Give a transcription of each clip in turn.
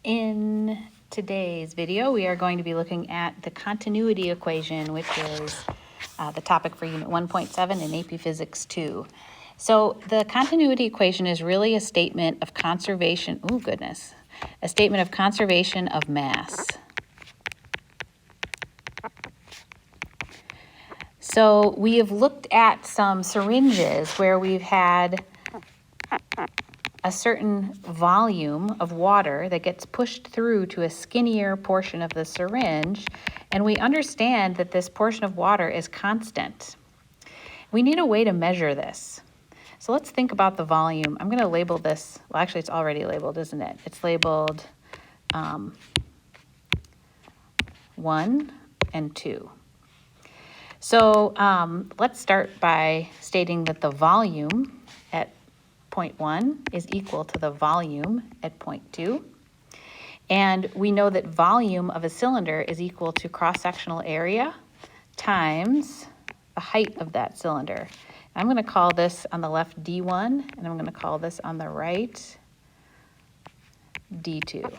In today's video, we are going to be looking at the continuity equation, which is the topic for Unit 1.7 in AP Physics 2. So the continuity equation is really a statement of conservation, a statement of conservation of mass. So we have looked at some syringes where we've had a certain volume of water that gets pushed through to a skinnier portion of the syringe, and we understand that this portion of water is constant. We need a way to measure this. So let's think about the volume. I'm going to label this, well, actually it's already labeled, isn't it? It's labeled 1 and 2. So let's start by stating that the volume at point 1 is equal to the volume at point 2. And we know that volume of a cylinder is equal to cross-sectional area times the height of that cylinder. I'm going to call this on the left D1, and I'm going to call this on the right D2.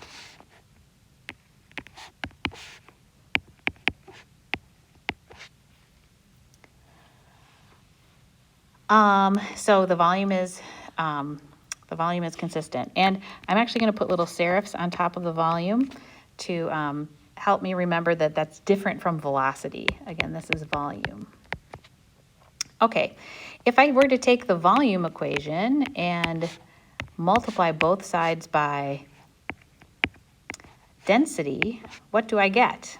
So the volume is consistent, and I'm actually going to put little serifs on top of the volume to help me remember that that's different from velocity. Again, this is volume. Okay, if I were to take the volume equation and multiply both sides by density, what do I get?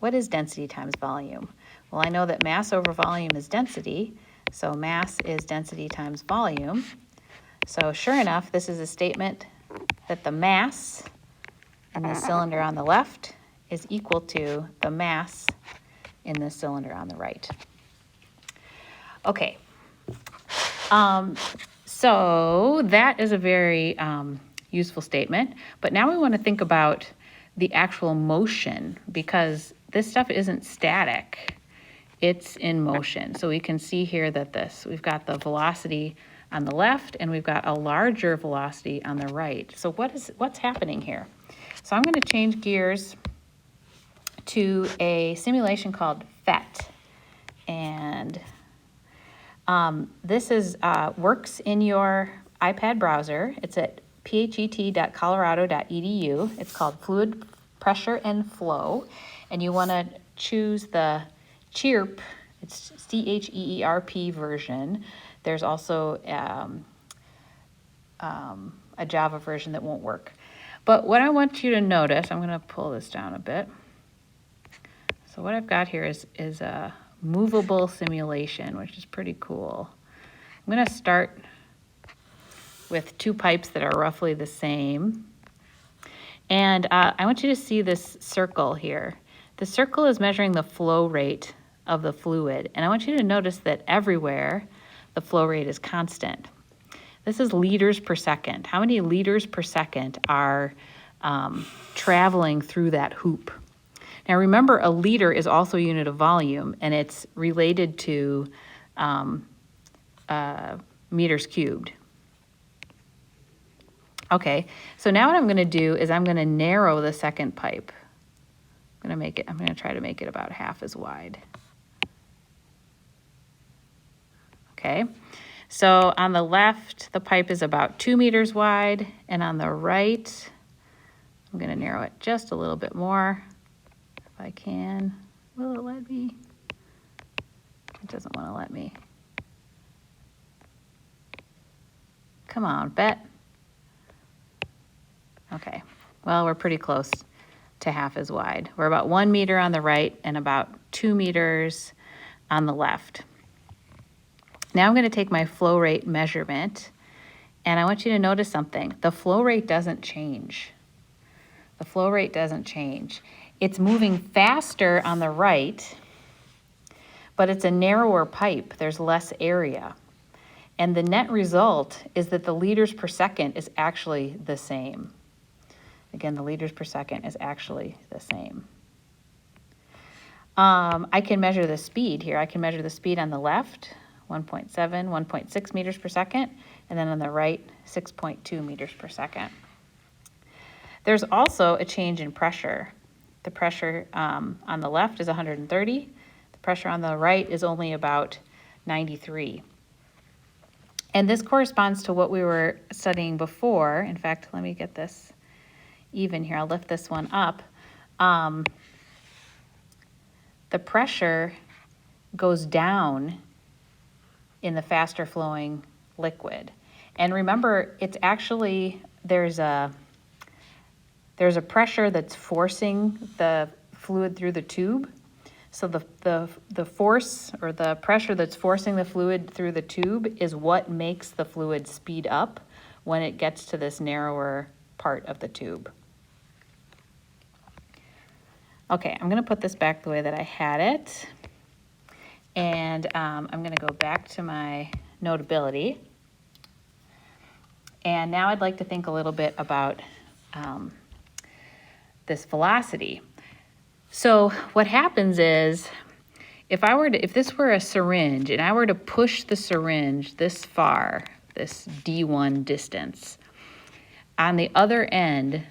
What is density times volume? Well, I know that mass over volume is density, so mass is density times volume. So sure enough, this is a statement that the mass in the cylinder on the left is equal to the mass in the cylinder on the right. Okay, so that is a very useful statement, but now we want to think about the actual motion, because this stuff isn't static, it's in motion. So we can see here that we've got the velocity on the left and we've got a larger velocity on the right. So what's happening here? So I'm going to change gears to a simulation called PhET, and this is works in your iPad browser. It's at phet.colorado.edu. It's called Fluid Pressure and Flow, and you want to choose the CHEERP. It's CHEERP version. There's also a Java version that won't work. But what I want you to notice, I'm going to pull this down a bit. So what I've got here is a movable simulation, which is pretty cool. I'm going to start with two pipes that are roughly the same. And I want you to see this circle here. The circle is measuring the flow rate of the fluid. And I want you to notice that everywhere the flow rate is constant. This is liters per second. How many liters per second are traveling through that hoop? Now remember, a liter is also a unit of volume, and it's related to meters cubed. Okay, so now what I'm going to do is I'm going to narrow the second pipe. I'm going to try to make it about half as wide. Okay, so on the left, the pipe is about 2 meters wide, and on the right, I'm going to narrow it just a little bit more. If I can. Will it let me? It doesn't want to let me. Come on, bet. Okay, well, we're pretty close to half as wide. We're about 1 meter on the right and about 2 meters on the left. Now I'm going to take my flow rate measurement, and I want you to notice something. The flow rate doesn't change. The flow rate doesn't change. It's moving faster on the right, but it's a narrower pipe. There's less area. And the net result is that the liters per second is actually the same. Again, the liters per second is actually the same. I can measure the speed here. I can measure the speed on the left, 1.7, 1.6 meters per second, and then on the right, 6.2 meters per second. There's also a change in pressure. The pressure on the left is 130. The pressure on the right is only about 93. And this corresponds to what we were studying before. In fact, let me get this even here. I'll lift this one up. The pressure goes down in the faster flowing liquid. And remember, it's actually, there's a pressure that's forcing the fluid through the tube. So the force or the pressure that's forcing the fluid through the tube is what makes the fluid speed up when it gets to this narrower part of the tube. Okay, I'm gonna put this back the way that I had it. And I'm gonna go back to my notability. And now I'd like to think a little bit about this velocity. So what happens is, if this were a syringe and I were to push the syringe this far, this D1 distance, on the other end,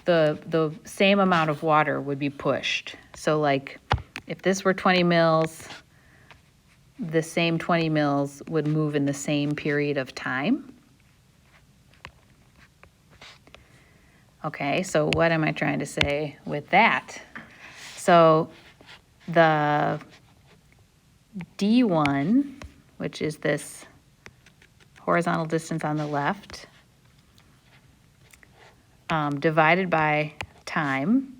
the same amount of water would be pushed. So like if this were 20 mils, the same 20 mils would move in the same period of time. Okay, so what am I trying to say with that? So the D1, which is this horizontal distance on the left, divided by time.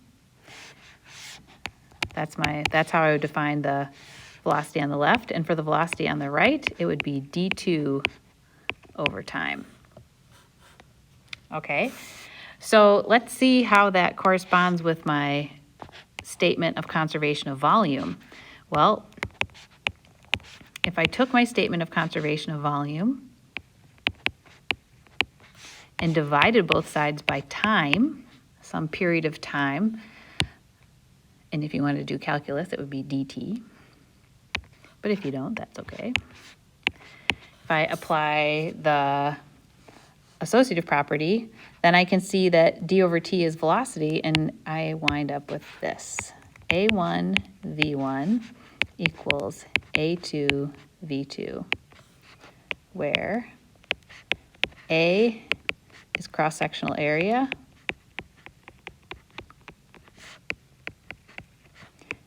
That's how I would define the velocity on the left. And for the velocity on the right, it would be d2 over time. Okay, so let's see how that corresponds with my statement of conservation of volume. Well, if I took my statement of conservation of volume and divided both sides by time, some period of time, and if you want to do calculus, it would be dt. But if you don't, that's okay. If I apply the associative property, then I can see that d over t is velocity, and I wind up with this. A1 v1 equals A2 v2, where A is cross-sectional area,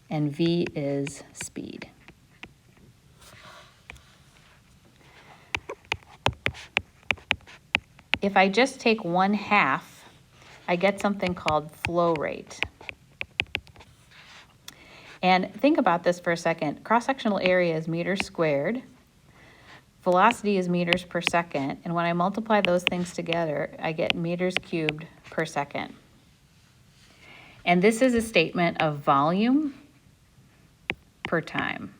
and V is speed. If I just take 1/2, I get something called flow rate. And think about this for a second. Cross-sectional area is meters squared. Velocity is meters per second. And when I multiply those things together, I get meters cubed per second. And this is a statement of volume per time.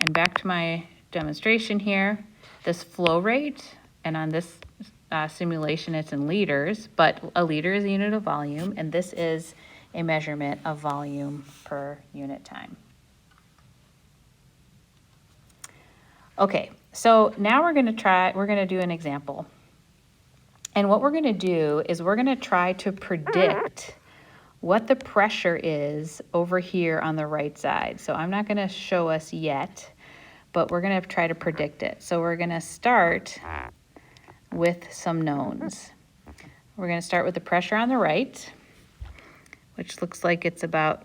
And back to my demonstration here, this flow rate, and on this simulation it's in liters, but a liter is a unit of volume, and this is a measurement of volume per unit time. Okay, so now we're gonna do an example. And what we're gonna do is we're gonna try to predict what the pressure is over here on the right side. So I'm not gonna show us yet, but we're gonna try to predict it. So we're gonna start with some knowns. We're gonna start with the pressure on the right, which looks like it's about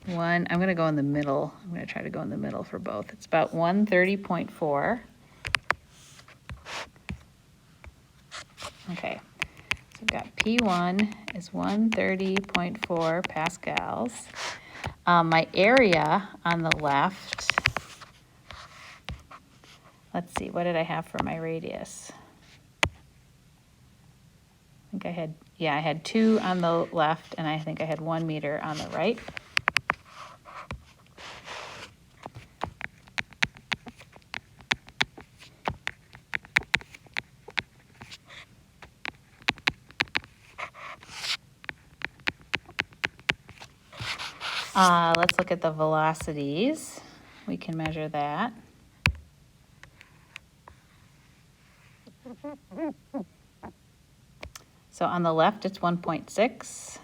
I'm gonna go in the middle. I'm gonna try to go in the middle for both. It's about 130.4. Okay, so we've got P1 is 130.4 pascals. My area on the left, let's see, what did I have for my radius? I think I had 2 on the left, and I think I had 1 meter on the right. Let's look at the velocities. We can measure that. So on the left, it's 1.6,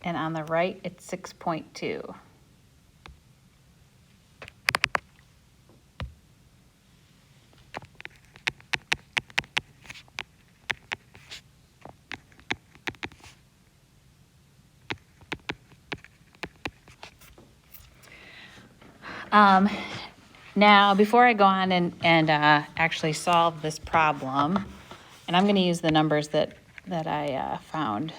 and on the right, it's 6.2. Now, before I go on and actually solve this problem, and I'm going to use the numbers that I found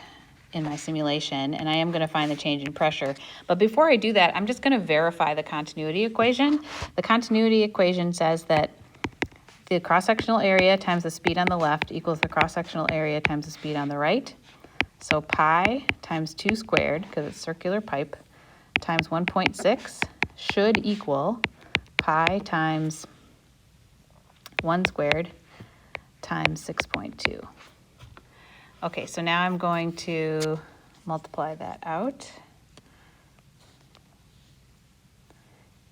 in my simulation, and I am going to find the change in pressure. But before I do that, I'm just going to verify the continuity equation. The continuity equation says that the cross-sectional area times the speed on the left equals the cross-sectional area times the speed on the right. So pi times 2 squared, because it's circular pipe, times 1.6 should equal pi times 1 squared times 6.2. Okay, so now I'm going to multiply that out.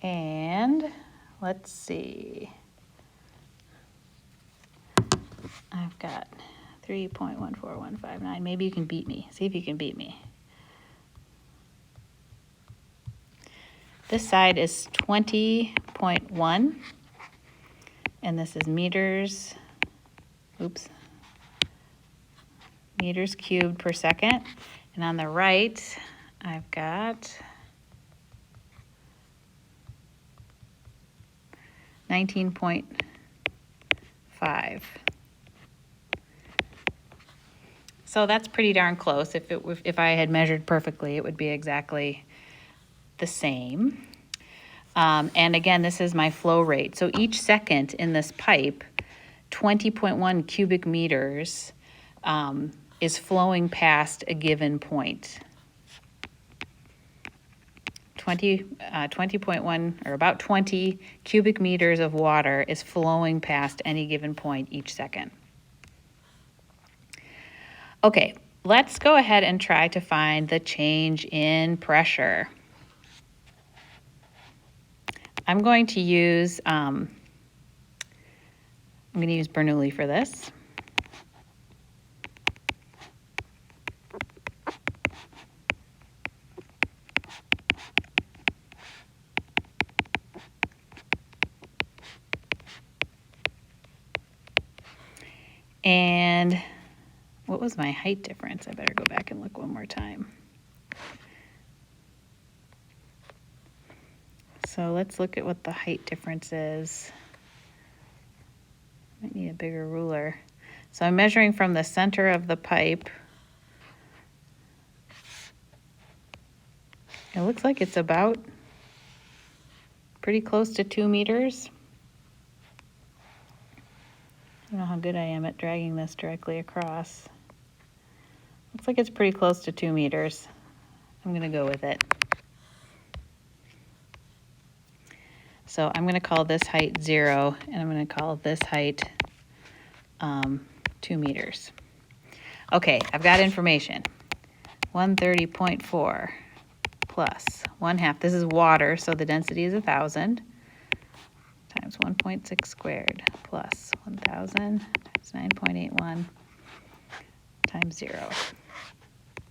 And let's see. I've got 3.14159. Maybe you can beat me. See if you can beat me. This side is 20.1, and this is meters, meters cubed per second. And on the right, I've got 19.5. So that's pretty darn close. If I had measured perfectly, it would be exactly the same. And again, this is my flow rate. So each second in this pipe, 20.1 cubic meters is flowing past a given point. 20.1 or about 20 cubic meters of water is flowing past any given point each second. Okay, let's go ahead and try to find the change in pressure. I'm going to use Bernoulli for this. And what was my height difference? I better go back and look one more time. So let's look at what the height difference is. Might need a bigger ruler. So I'm measuring from the center of the pipe. It looks like it's about pretty close to 2 meters. I don't know how good I am at dragging this directly across. Looks like it's pretty close to 2 meters. I'm going to go with it. So I'm going to call this height 0, and I'm going to call this height 2 meters. Okay, I've got information. 130.4 plus 1/2. This is water, so the density is 1,000 times 1.6 squared plus 1,000 times 9.81 times 0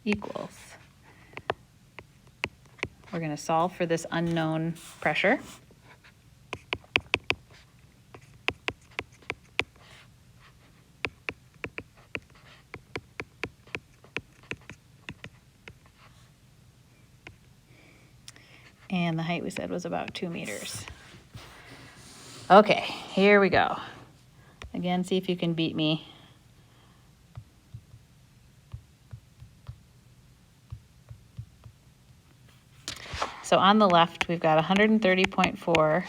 equals. We're going to solve for this unknown pressure. And the height we said was about 2 meters. Okay, here we go. Again, see if you can beat me. So on the left, we've got 130.4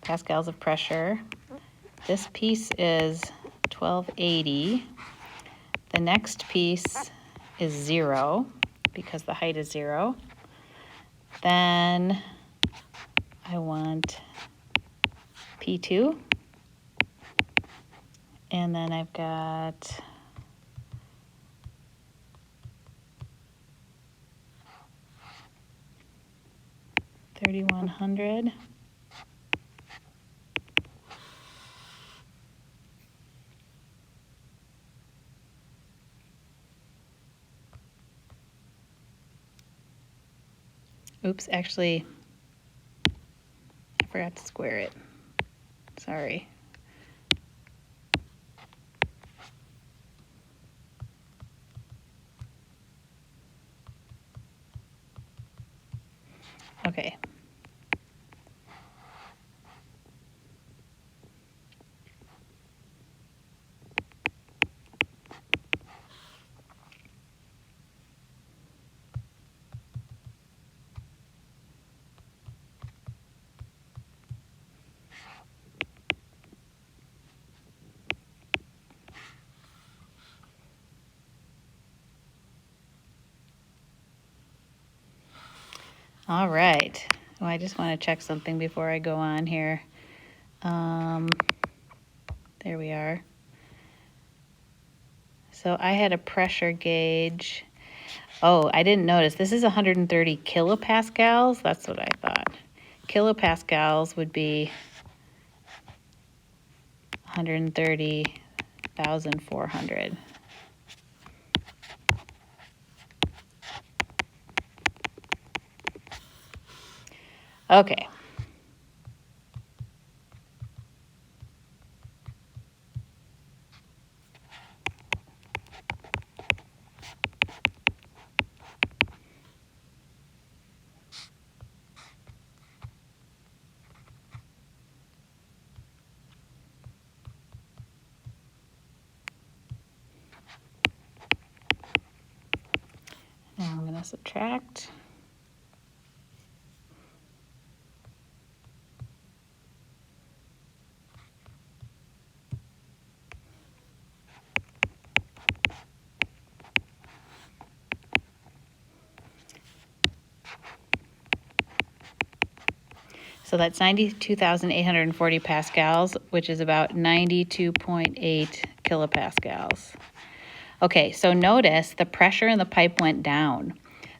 pascals of pressure. This piece is 1280. The next piece is 0 because the height is 0. Then I want P2. And then I've got $3,100. Oops, actually, I forgot to square it. Sorry. Okay. All right. Well, I just want to check something before I go on here. There we are. So I had a pressure gauge. Oh, I didn't notice. This is 130 kilopascals. That's what I thought. Kilopascals would be 130,400. Okay. Now I'm going to subtract. So that's 92,840 pascals, which is about 92.8 kilopascals. Okay, so notice the pressure in the pipe went down.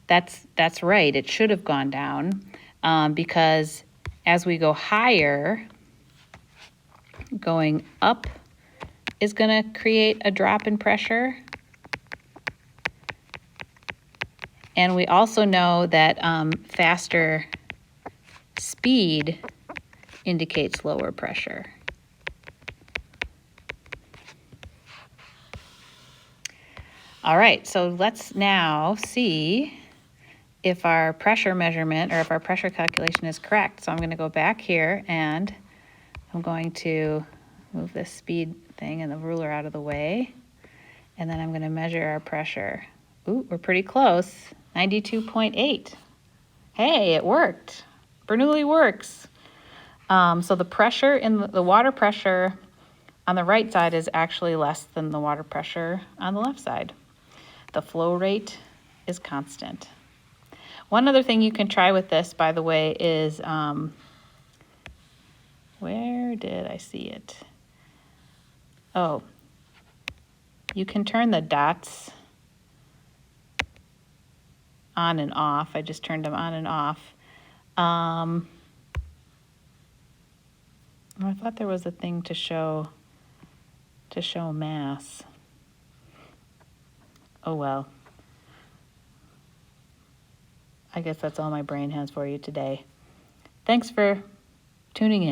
That's right, it should have gone down because as we go higher, going up is going to create a drop in pressure. And we also know that faster speed indicates lower pressure. All right, so let's now see if our pressure measurement or if our pressure calculation is correct. So I'm going to go back here and I'm going to move this speed thing and the ruler out of the way. And then I'm going to measure our pressure. Ooh, we're pretty close, 92.8. Hey, it worked. Bernoulli works. So the pressure in the water pressure on the right side is actually less than the water pressure on the left side. The flow rate is constant. One other thing you can try with this, by the way, is, where did I see it? Oh, you can turn the dots on and off. I just turned them on and off. I thought there was a thing to show mass. Oh well. I guess that's all my brain has for you today. Thanks for tuning in.